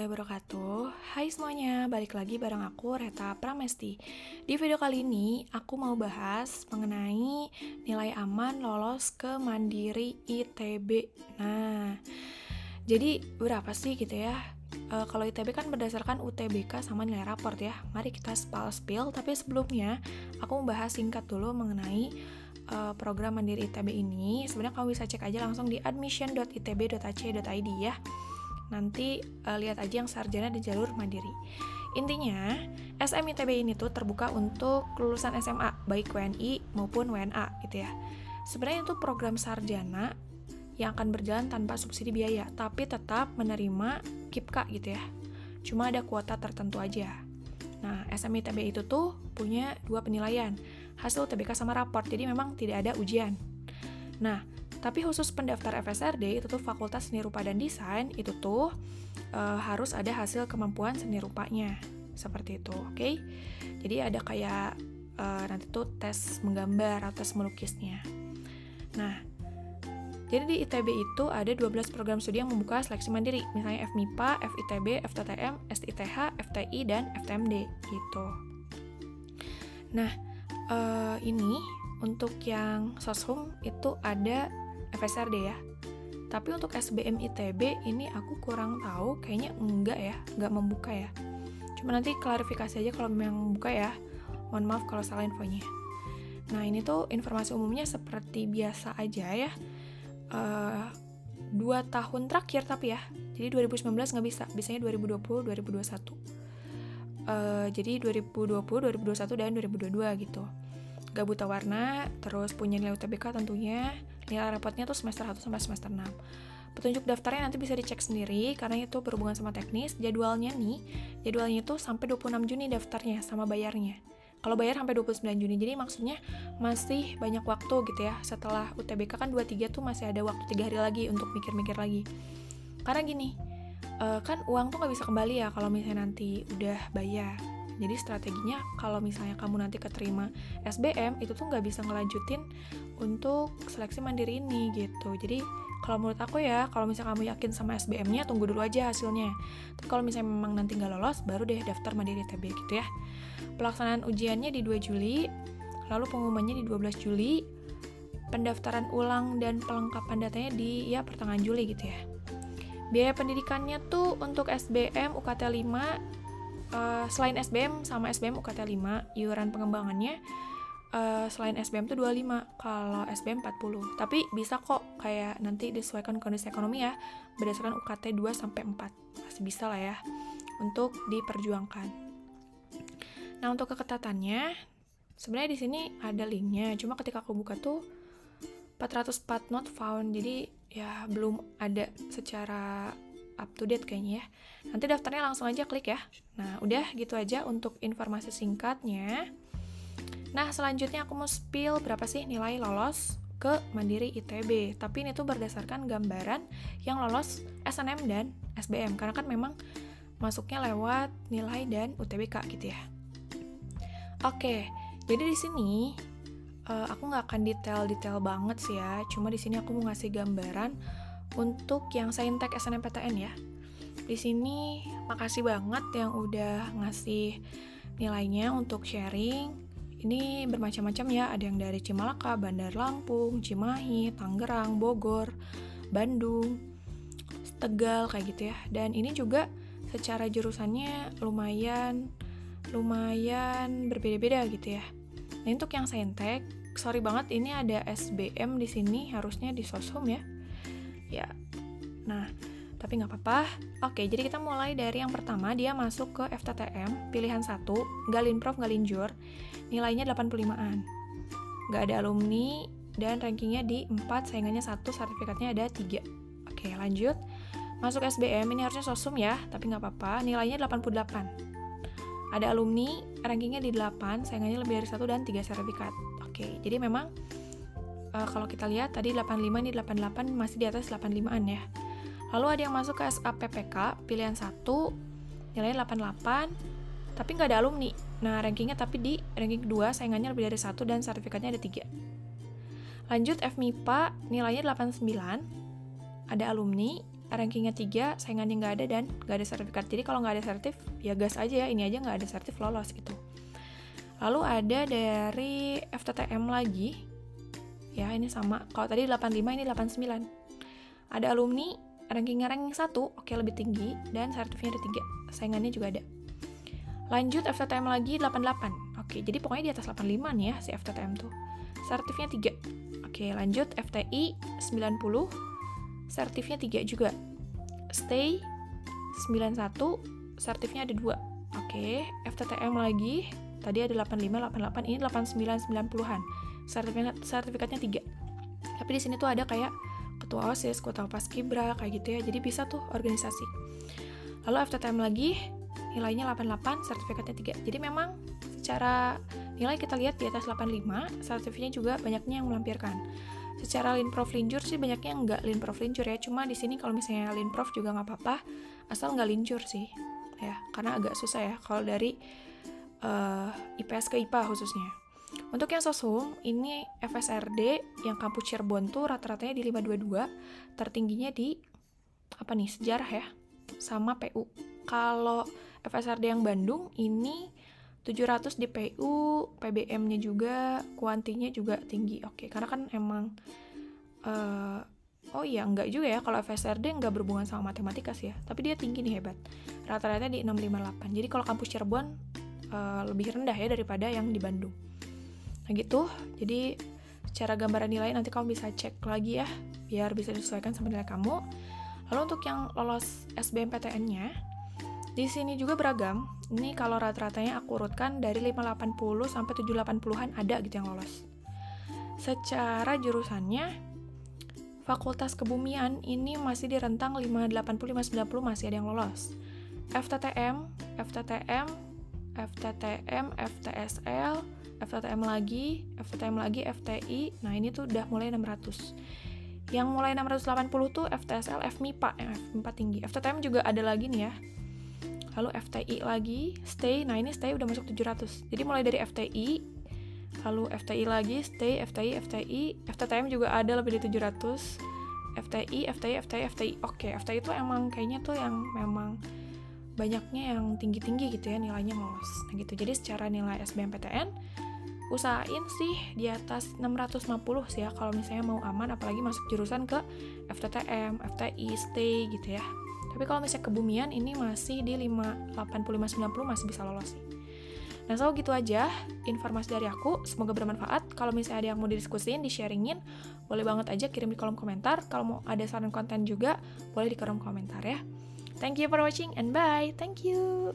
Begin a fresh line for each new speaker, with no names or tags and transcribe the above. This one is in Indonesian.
warahmatullahi wabarakatuh. Hai semuanya, balik lagi bareng aku Reta Pramesti. Di video kali ini aku mau bahas mengenai nilai aman lolos ke Mandiri ITB. Nah, jadi berapa sih gitu ya? Kalau ITB kan berdasarkan UTBK sama nilai raport ya. Mari kita spill, tapi sebelumnya aku mau bahas singkat dulu mengenai program Mandiri ITB ini. Sebenarnya kamu bisa cek aja langsung di admission.itb.ac.id ya. Nanti lihat aja yang sarjana di jalur mandiri. Intinya, SMITB ini tuh terbuka untuk lulusan SMA, baik WNI maupun WNA gitu ya. Sebenarnya itu program sarjana yang akan berjalan tanpa subsidi biaya, tapi tetap menerima KIPK gitu ya. Cuma ada kuota tertentu aja. Nah, SMITB itu tuh punya 2 penilaian, hasil UTBK sama raport, jadi memang tidak ada ujian. Nah, tapi khusus pendaftar FSRD, itu tuh Fakultas Seni Rupa dan Desain, itu tuh harus ada hasil kemampuan seni rupanya. Seperti itu, oke? Jadi ada kayak nanti tuh tes menggambar atau tes melukisnya. Nah, jadi di ITB itu ada 12 program studi yang membuka seleksi mandiri, misalnya FMIPA, FITB, FTTM, SITH, FTI, dan FTMD, gitu. Nah, ini untuk yang soshum itu ada FSRD ya. Tapi untuk SBM ITB ini aku kurang tahu, kayaknya enggak membuka ya. Cuma nanti klarifikasi aja kalau memang membuka ya. Mohon maaf kalau salah infonya. Nah, ini tuh informasi umumnya seperti biasa aja ya. 2 tahun terakhir tapi ya. Jadi 2019 nggak bisa, bisanya 2020, 2021. Jadi 2020, 2021, dan 2022 gitu. Gak buta warna, terus punya nilai UTBK tentunya, nilai rapotnya tuh semester 1 sampai semester 6. Petunjuk daftarnya nanti bisa dicek sendiri, karena itu berhubungan sama teknis. Jadwalnya itu sampai 26 Juni daftarnya sama bayarnya. Kalau bayar sampai 29 Juni, jadi maksudnya masih banyak waktu gitu ya. Setelah UTBK kan 23 tuh masih ada waktu 3 hari lagi untuk mikir-mikir lagi. Karena gini, kan uang tuh gak bisa kembali ya kalau misalnya nanti udah bayar. Jadi strateginya kalau misalnya kamu nanti keterima SBM, itu tuh nggak bisa ngelanjutin untuk seleksi mandiri ini gitu. Jadi kalau menurut aku ya, kalau misalnya kamu yakin sama SBM-nya, tunggu dulu aja hasilnya. Tapi kalau misalnya memang nanti nggak lolos, baru deh daftar mandiri ITB gitu ya. Pelaksanaan ujiannya di 2 Juli, lalu pengumumannya di 12 Juli, pendaftaran ulang dan pelengkapan datanya di pertengahan Juli gitu ya. Biaya pendidikannya tuh untuk SBM UKT 5, selain SBM sama SBM UKT 5, iuran pengembangannya selain SBM tuh 25, kalau SBM 40. Tapi bisa kok kayak nanti disesuaikan kondisi ekonomi ya, berdasarkan UKT 2 sampai 4. Masih bisa lah ya untuk diperjuangkan. Nah, untuk keketatannya sebenarnya di sini ada linknya, cuma ketika aku buka tuh 404 not found, jadi ya belum ada secara up to date kayaknya ya. Nanti daftarnya langsung aja klik ya. Nah, udah gitu aja untuk informasi singkatnya. Nah, selanjutnya aku mau spill berapa sih nilai lolos ke Mandiri ITB. Tapi ini tuh berdasarkan gambaran yang lolos SNM dan SBM, karena kan memang masuknya lewat nilai dan UTBK gitu ya. Oke, jadi di sini aku nggak akan detail banget sih ya. Cuma di sini aku mau ngasih gambaran untuk yang Saintek SNMPTN ya. Di sini makasih banget yang udah ngasih nilainya untuk sharing. Ini bermacam-macam ya, ada yang dari Cimalaka, Bandar Lampung, Cimahi, Tangerang, Bogor, Bandung, Tegal kayak gitu ya. Dan ini juga secara jurusannya lumayan berbeda-beda gitu ya. Nah, untuk yang Saintek, sorry banget ini ada SBM di sini, harusnya di soshum ya. Ya, nah, tapi nggak apa-apa. Oke, jadi kita mulai dari yang pertama, dia masuk ke FTTM, pilihan 1, Galinprof Galinjur, nilainya 85-an. Nggak ada alumni, dan rankingnya di 4, saingannya 1, sertifikatnya ada 3. Oke, lanjut. Masuk SBM, ini harusnya soshum ya, tapi nggak apa-apa, nilainya 88. Ada alumni, rankingnya di 8, saingannya lebih dari 1 dan 3 sertifikat. Oke, jadi memang kalau kita lihat tadi 85, ini 88, masih di atas 85-an ya. Lalu ada yang masuk ke SAPPK, pilihan 1, nilainya 88, tapi nggak ada alumni. Nah, rankingnya tapi di ranking 2, saingannya lebih dari 1 dan sertifikatnya ada 3. Lanjut FMIPA, nilainya 89, ada alumni, rankingnya 3, saingannya nggak ada, dan nggak ada sertifikat. Jadi kalau nggak ada sertif, ya gas aja ya, ini aja nggak ada sertif lolos gitu. Lalu ada dari FTTM lagi, ya ini sama, kalau tadi 85, ini 89. Ada alumni, rankingnya ranking 1, oke lebih tinggi, dan sertifnya ada 3, saingannya juga ada. Lanjut FTTM lagi 88, oke jadi pokoknya di atas 85 nih ya si FTTM tuh. Sertifnya 3, oke lanjut FTI 90, sertifnya 3 juga. Stay 91, sertifnya ada 2, oke. FTTM lagi, tadi ada 85, 88, ini 89, 90-an. Sertifikatnya 3. Tapi di sini tuh ada kayak ketua OSIS, ketua paskibra, kayak gitu ya. Jadi bisa tuh organisasi. Lalu FTTM lagi, nilainya 88, sertifikatnya 3. Jadi memang secara nilai kita lihat di atas 85, sertifikatnya juga banyaknya yang melampirkan. Secara Linprof Linjur sih banyaknya nggak Linprof Linjur ya. Cuma di sini kalau misalnya Linprof juga nggak apa-apa, asal nggak Linjur sih. Ya, karena agak susah ya kalau dari IPS ke IPA khususnya. Untuk yang sosum, ini FSRD yang kampus Cirebon tuh rata-ratanya di 522, tertingginya di sejarah ya, sama PU. Kalau FSRD yang Bandung ini 700 di PU, PBM-nya juga, kuantinya juga tinggi. Oke, karena kan emang enggak juga ya, kalau FSRD nggak berhubungan sama matematika sih ya, tapi dia tinggi nih, hebat. Rata-rata di 658. Jadi kalau kampus Cirebon lebih rendah ya daripada yang di Bandung. Nah gitu, jadi secara gambaran nilai nanti kamu bisa cek lagi ya, biar bisa disesuaikan sama nilai kamu. Lalu untuk yang lolos SBMPTN-nya, di sini juga beragam. Ini kalau rata-ratanya aku urutkan dari 580 sampai 780-an ada gitu yang lolos. Secara jurusannya, Fakultas Kebumian ini masih di rentang 580, 590 masih ada yang lolos. FTTM, FTSL, FTTM lagi, FTI. Nah, ini tuh udah mulai 600. Yang mulai 680 tuh FTSL, FMIPA, FMIPA tinggi. FTTM juga ada lagi nih ya. Lalu FTI lagi, stay. Nah, ini stay udah masuk 700. Jadi mulai dari FTI, lalu FTI lagi, stay, FTI, FTTM juga ada lebih dari 700. FTI. Oke, FTI itu emang kayaknya tuh yang memang banyaknya yang tinggi-tinggi gitu ya nilainya lolos. Nah gitu, jadi secara nilai SBMPTN usahain sih di atas 650 sih ya kalau misalnya mau aman, apalagi masuk jurusan ke FTTM, FTI, stay gitu ya. Tapi kalau misalnya kebumian ini masih di 580, 590 masih bisa lolos sih. Nah so gitu aja informasi dari aku, semoga bermanfaat. Kalau misalnya ada yang mau didiskusin, di-sharingin, boleh banget aja kirim di kolom komentar. Kalau mau ada saran konten juga, boleh di kolom komentar ya. Thank you for watching and bye. Thank you.